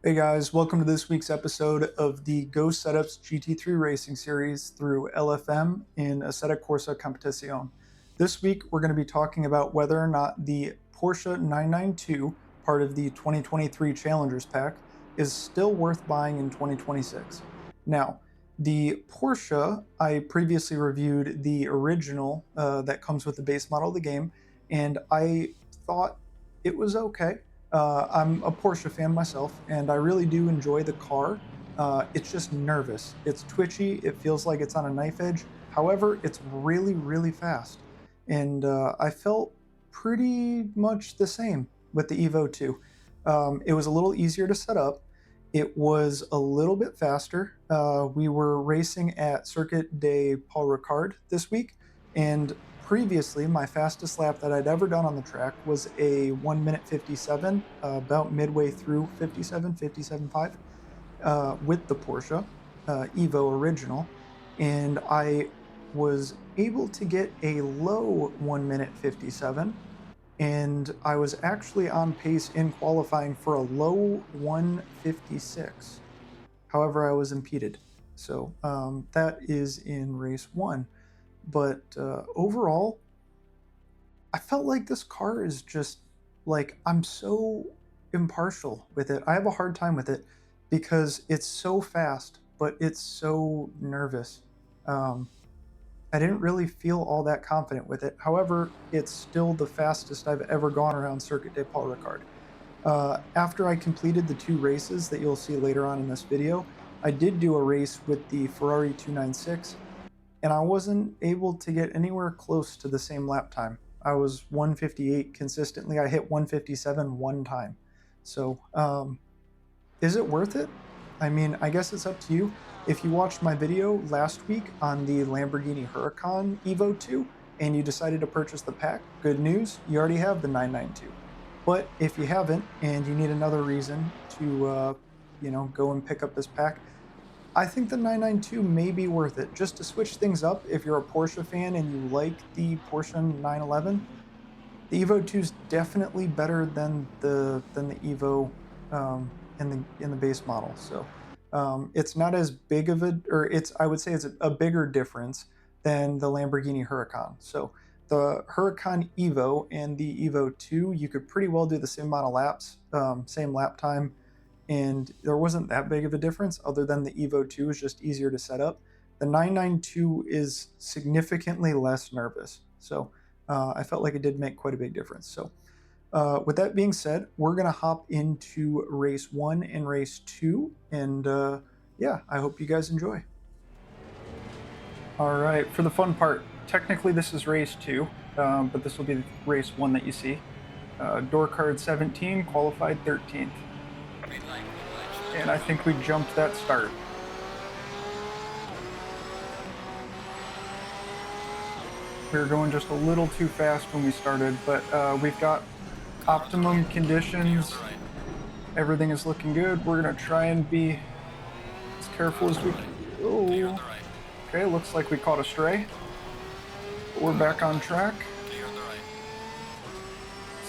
Hey guys, welcome to this week's episode of the Go Setups GT3 Racing Series through LFM in Assetto Corsa Competizione. This week we're going to be talking about whether or not the Porsche 992, part of the 2023 Challengers Pack, is still worth buying in 2026. Now, the Porsche, I previously reviewed the original that comes with the base model of the game, and I thought it was okay. I'm a Porsche fan myself, and I really do enjoy the car. It's just nervous. It's twitchy. It feels like it's on a knife edge. However, it's really, really fast. And I felt pretty much the same with the Evo 2. It was a little easier to set up. It was a little bit faster. We were racing at Circuit de Paul Ricard this week, and previously, my fastest lap that I'd ever done on the track was a 1 minute 57, about midway through 57.5, with the Porsche Evo original. And I was able to get a low 1 minute 57, and I was actually on pace in qualifying for a low 156. However, I was impeded. So that is in race one. But overall, I felt like this car is just like, I'm so impartial with it. I have a hard time with it because it's so fast, but it's so nervous. Um, I didn't really feel all that confident with it. However, it's still the fastest I've ever gone around Circuit de Paul Ricard. After I completed the two races that you'll see later on in this video, I did do a race with the Ferrari 296, and I wasn't able to get anywhere close to the same lap time. I was 158 consistently. I hit 157 one time. So, is it worth it? I mean, I guess it's up to you. If you watched my video last week on the Lamborghini Huracan Evo 2 and you decided to purchase the pack, good news, you already have the 992. But if you haven't and you need another reason to, go and pick up this pack, I think the 992 may be worth it just to switch things up. If you're a Porsche fan and you like the Porsche 911, the Evo 2 is definitely better than the Evo in the base model. So it's not as big of a, or it's, I would say it's a bigger difference than the Lamborghini Huracan. So the Huracan Evo and the Evo 2, you could pretty well do the same amount of laps, same lap time, and there wasn't that big of a difference other than the Evo 2 is just easier to set up. The 992 is significantly less nervous. So I felt like it did make quite a big difference. So with that being said, we're going to hop into race one and race two. And yeah, I hope you guys enjoy. All right, for the fun part, technically this is race two, but this will be race one that you see. Door card 17, qualified 13th. And I think we jumped that start. We were going just a little too fast when we started, but we've got optimum conditions. Everything is looking good. We're going to try and be as careful as we can. Oh, okay, looks like we caught a stray. We're back on track.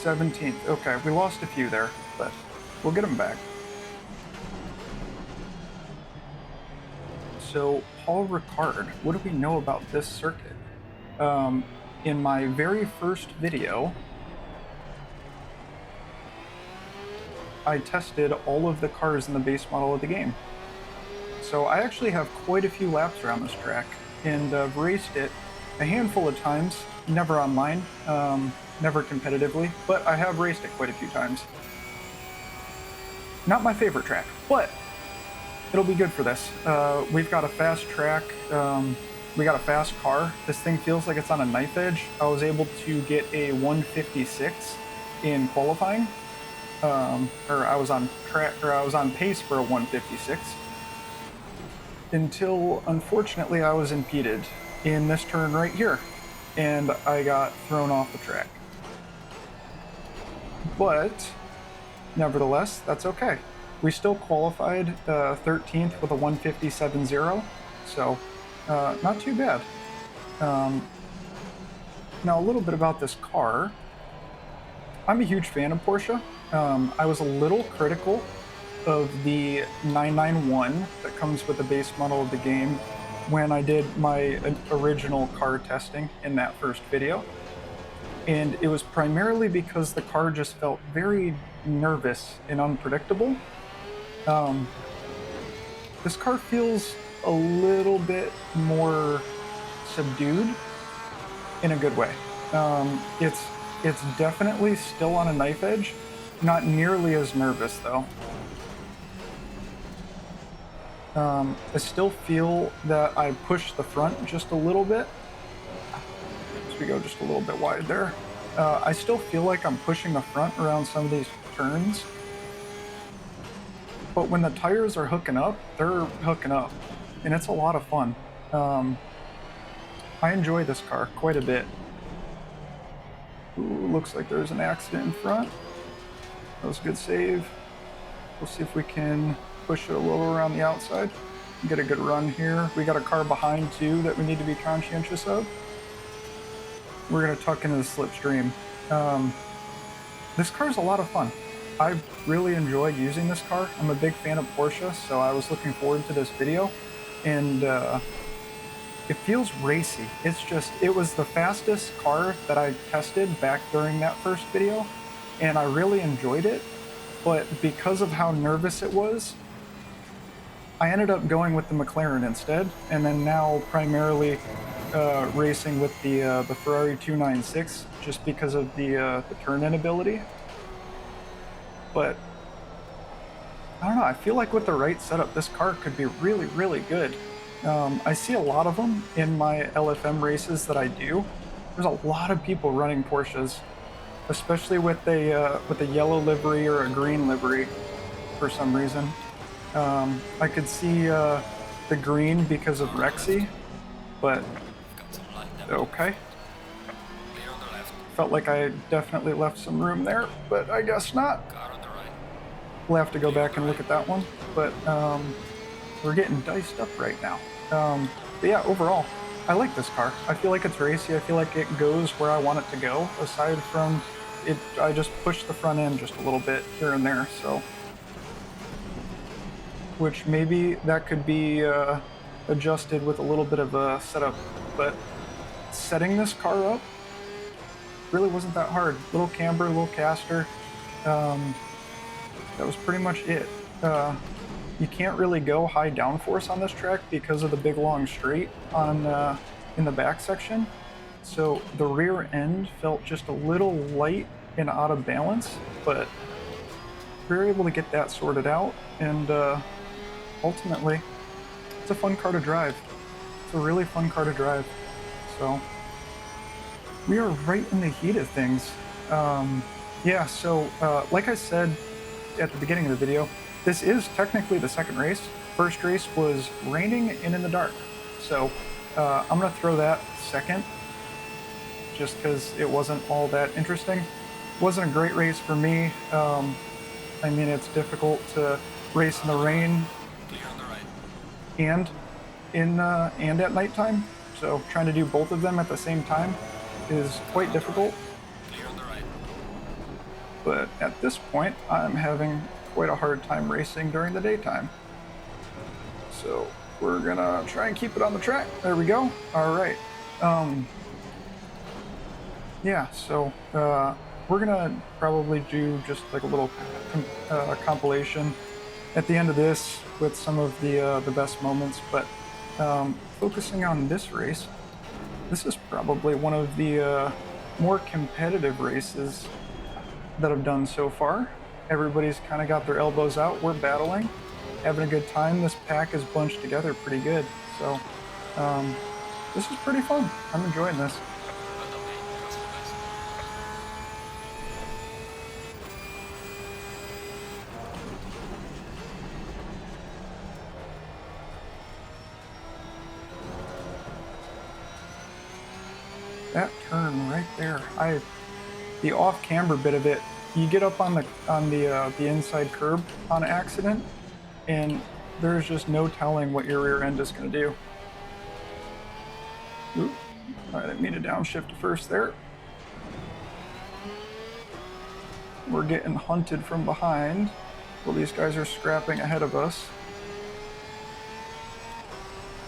17th. Okay, we lost a few there, but we'll get them back. So, Paul Ricard, what do we know about this circuit? In my very first video, I tested all of the cars in the base model of the game. So I actually have quite a few laps around this track, and I've raced it a handful of times, never online, never competitively, but I have raced it quite a few times. Not my favorite track, but it'll be good for this. We've got a fast track, we got a fast car. This thing feels like it's on a knife edge. I was able to get a 156 in qualifying, or I was on pace for a 156 until unfortunately I was impeded in this turn right here, and I got thrown off the track. But nevertheless, that's okay. We still qualified 13th with a 157.0, so not too bad. Now a little bit about this car. I'm a huge fan of Porsche. I was a little critical of the 991 that comes with the base model of the game when I did my original car testing in that first video. And it was primarily because the car just felt very nervous and unpredictable. Um, this car feels a little bit more subdued in a good way. It's definitely still on a knife edge, not nearly as nervous though. I still feel that I push the front just a little bit. As we go just a little bit wide there. I still feel like I'm pushing the front around some of these turns, but when the tires are hooking up, they're hooking up, and it's a lot of fun. I enjoy this car quite a bit. Ooh, looks like there's an accident in front. That was a good save. We'll see if we can push it a little around the outside. Get a good run here. We got a car behind too that we need to be conscientious of. We're gonna tuck into the slipstream. This car's a lot of fun. I really enjoy using this car. I'm a big fan of Porsche, so I was looking forward to this video, and it feels racy. It was the fastest car that I tested back during that first video, and I really enjoyed it, but because of how nervous it was, I ended up going with the McLaren instead, and then now primarily racing with the Ferrari 296 just because of the turn-in ability. But I don't know, I feel like with the right setup, this car could be really, really good. I see a lot of them in my LFM races that I do. There's a lot of people running Porsches, especially with a yellow livery or a green livery for some reason. I could see the green because of Rexy, but okay. Felt like I definitely left some room there, but I guess not. We'll have to go back and look at that one, but we're getting diced up right now. But yeah, overall, I like this car. I feel like it's racy. I feel like it goes where I want it to go. Aside from it, I just push the front end just a little bit here and there, so. Which maybe that could be adjusted with a little bit of a setup, but setting this car up really wasn't that hard. Little camber, little caster. That was pretty much it. You can't really go high downforce on this track because of the big long straight on in the back section. So the rear end felt just a little light and out of balance, but we were able to get that sorted out, and ultimately, it's a fun car to drive. It's a really fun car to drive. So we are right in the heat of things. Yeah, so like I said at the beginning of the video, this is technically the second race. First race was raining and in the dark. So I'm gonna throw that second, just because it wasn't all that interesting. It wasn't a great race for me. I mean, it's difficult to race in the rain and at nighttime. So trying to do both of them at the same time is quite difficult. But at this point, I'm having quite a hard time racing during the daytime. So we're gonna try and keep it on the track. There we go. All right. Yeah, so we're gonna probably do just like a little compilation at the end of this with some of the best moments, but focusing on this race, this is probably one of the more competitive races that I've done so far. Everybody's kind of got their elbows out. We're battling, having a good time. This pack is bunched together pretty good. So this is pretty fun. I'm enjoying this. That turn right there, the off camber bit of it, you get up on the inside curb on accident, and there's just no telling what your rear end is going to do. Oop, I didn't mean to downshift to first there. We're getting hunted from behind. Well, these guys are scrapping ahead of us.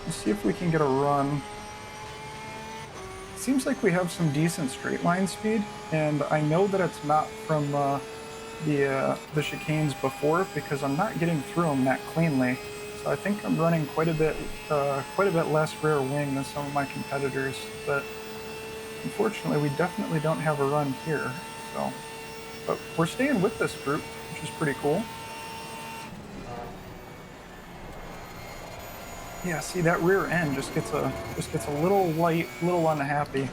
Let's see if we can get a run. Seems like we have some decent straight line speed, and I know that it's not from the chicanes before because I'm not getting through them that cleanly. So I think I'm running quite a bit less rear wing than some of my competitors. But unfortunately, we definitely don't have a run here. So, but we're staying with this group, which is pretty cool. Yeah, see, that rear end just gets a little light, little unhappy.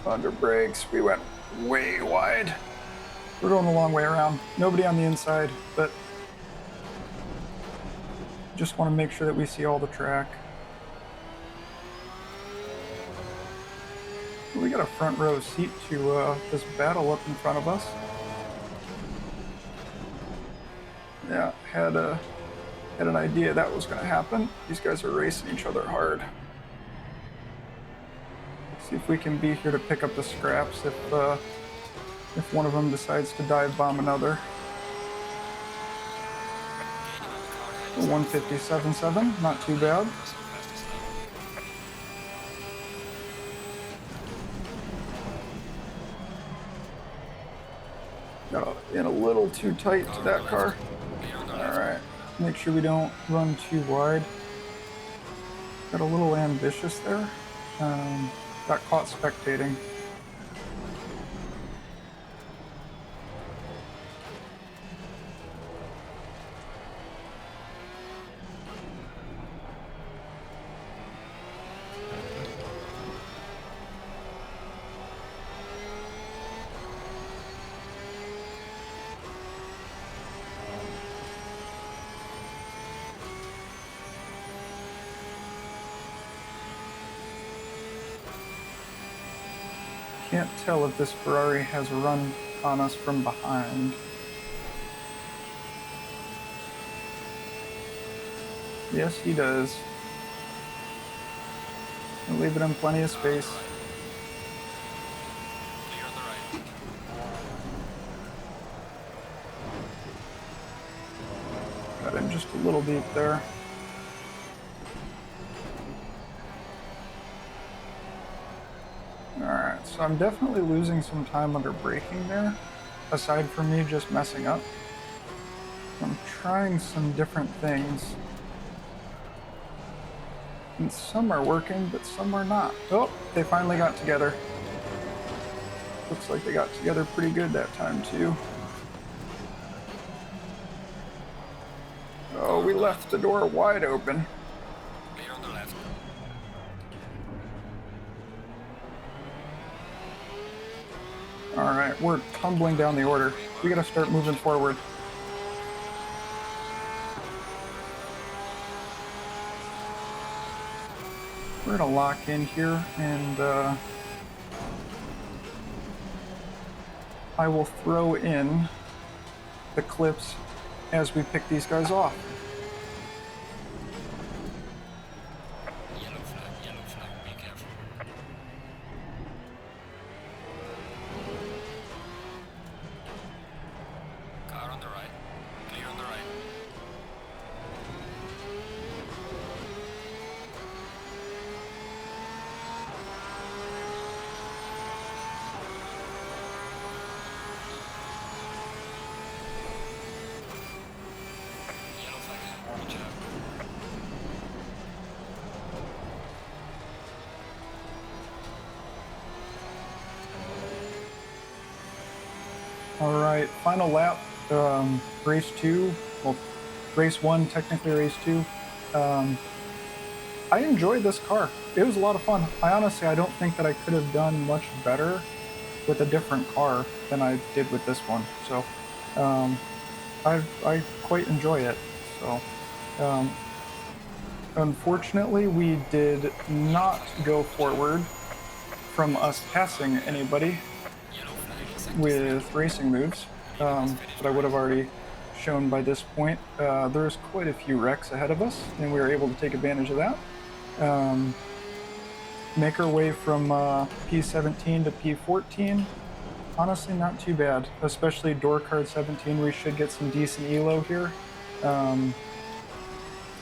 Under brakes, we went way wide. We're going the long way around. Nobody on the inside, but just want to make sure that we see all the track. We got a front row seat to this battle up in front of us. Yeah, had an idea that was going to happen. These guys are racing each other hard. See if we can be here to pick up the scraps if one of them decides to dive bomb another. 157.7, not too bad. Got in a little too tight to that car. Alright, make sure we don't run too wide. Got a little ambitious there. Got caught spectating. Can't tell if this Ferrari has run on us from behind. Yes, he does. I'll leave it in plenty of space. Clear on the right. Got him just a little deep there. Alright, so I'm definitely losing some time under braking there, aside from me just messing up. I'm trying some different things. And some are working, but some are not. Oh, they finally got together. Looks like they got together pretty good that time, too. Oh, we left the door wide open. Clear on the left. Alright, we're tumbling down the order. We gotta start moving forward. We're gonna lock in here, and I will throw in the clips as we pick these guys off. Yellow flag, be careful. Car on the right. Clear on the right. Yellow flag, good job. All right, final lap, race 2, well, race 1, technically race 2. I enjoyed this car. It was a lot of fun. I don't think that I could have done much better with a different car than I did with this one. So, I quite enjoy it. So, unfortunately, we did not go forward from us passing anybody with racing moves, but I would have already shown by this point. There's quite a few wrecks ahead of us, and we were able to take advantage of that. Make our way from P17 to P14. Honestly, not too bad, especially door card 17. We should get some decent elo here. Um,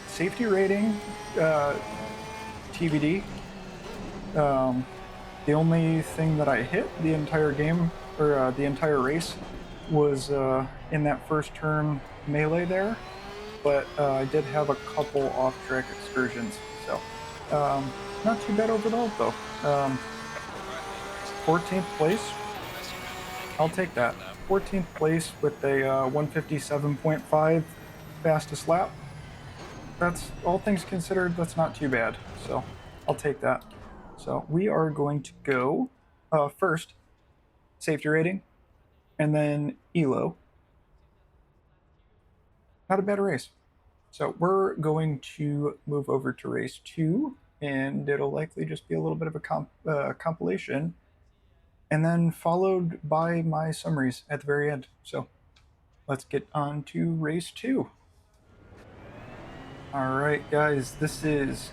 Safety rating, TBD. Um, the only thing that I hit the entire game or the entire race was in that first turn melee there, but I did have a couple off track excursions. So not too bad overall, though. 14th place, I'll take that. 14th place with a 157.5 fastest lap. That's all things considered, that's not too bad. So I'll take that. So we are going to go first, safety rating, and then elo. Not a bad race. So we're going to move over to race two, and it'll likely just be a little bit of a compilation, and then followed by my summaries at the very end. So let's get on to race two. All right, guys, this is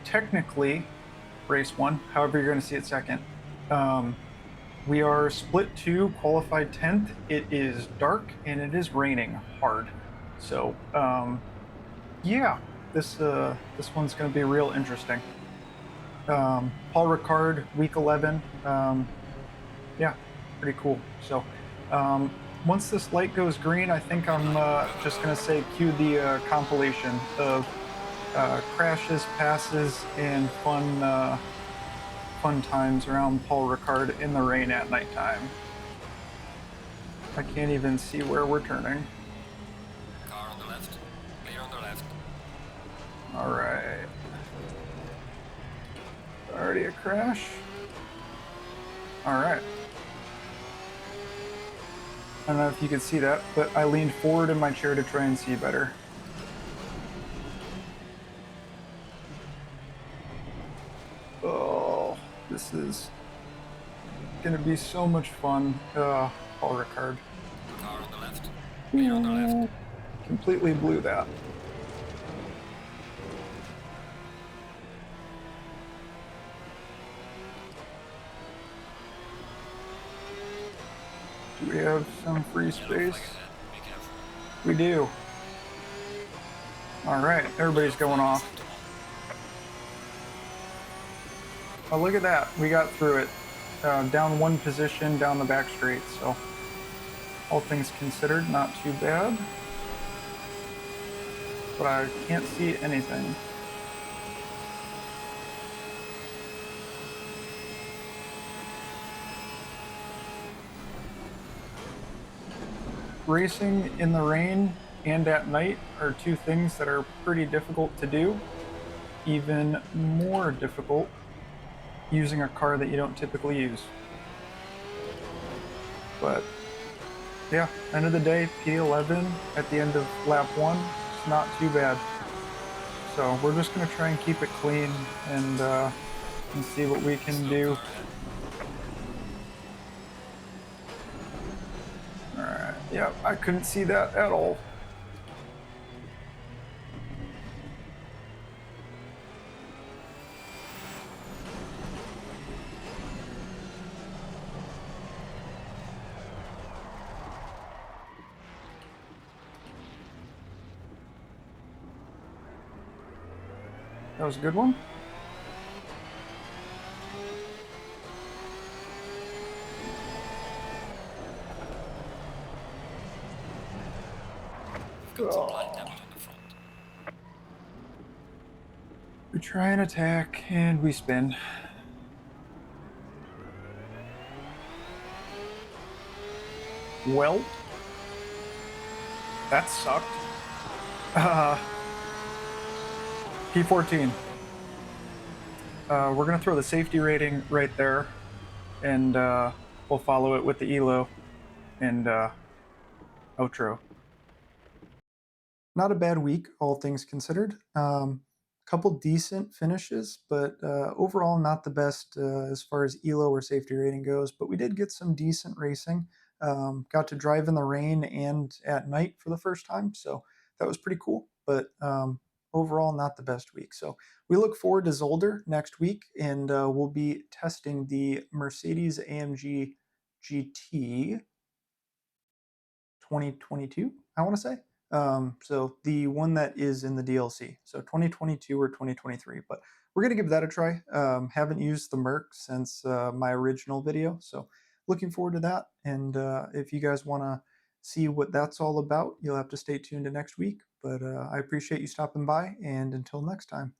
technically race one, however, you're going to see it second. Um, we are split two, qualified 10th. It is dark and it is raining hard. So, yeah, this one's going to be real interesting. Paul Ricard, week 11. Yeah, pretty cool. So, once this light goes green, I think I'm just going to say cue the compilation of crashes, passes, and fun times around Paul Ricard in the rain at nighttime. I can't even see where we're turning. Car on the left. Clear on the left. All right. Already a crash. All right. I don't know if you could see that, but I leaned forward in my chair to try and see better. Oh, this is gonna be so much fun. Paul Ricard. Car on the left. Clear on the left. Completely blew that. Do we have some free Yellow flag space? ahead. Be careful. We do. All right, everybody's Yellow going flag is off. set to on. Oh, look at that. We got through it. Down one position down the back straight. So, all things considered, not too bad. But I can't see anything. Racing in the rain and at night are two things that are pretty difficult to do. Even more difficult using a car that you don't typically use. But yeah, end of the day, P11 at the end of lap one, it's not too bad. So we're just gonna try and keep it clean and see what we can Slow do. car ahead. All right, yeah, I couldn't see that at all. That was a good one. We've got some blind Oh. damage on the front. We try and attack and we spin. Well, that sucked. Uh, P14. We're gonna throw the safety rating right there, and we'll follow it with the elo and outro. Not a bad week, all things considered. Couple decent finishes, but overall not the best as far as elo or safety rating goes. But we did get some decent racing. Got to drive in the rain and at night for the first time, so that was pretty cool. But overall, not the best week. So we look forward to Zolder next week, and we'll be testing the Mercedes AMG GT 2022, I want to say. So the one that is in the DLC. So 2022 or 2023, but we're going to give that a try. Haven't used the Merc since my original video. So looking forward to that. And if you guys want to see what that's all about, you'll have to stay tuned to next week. But I appreciate you stopping by. And until next time.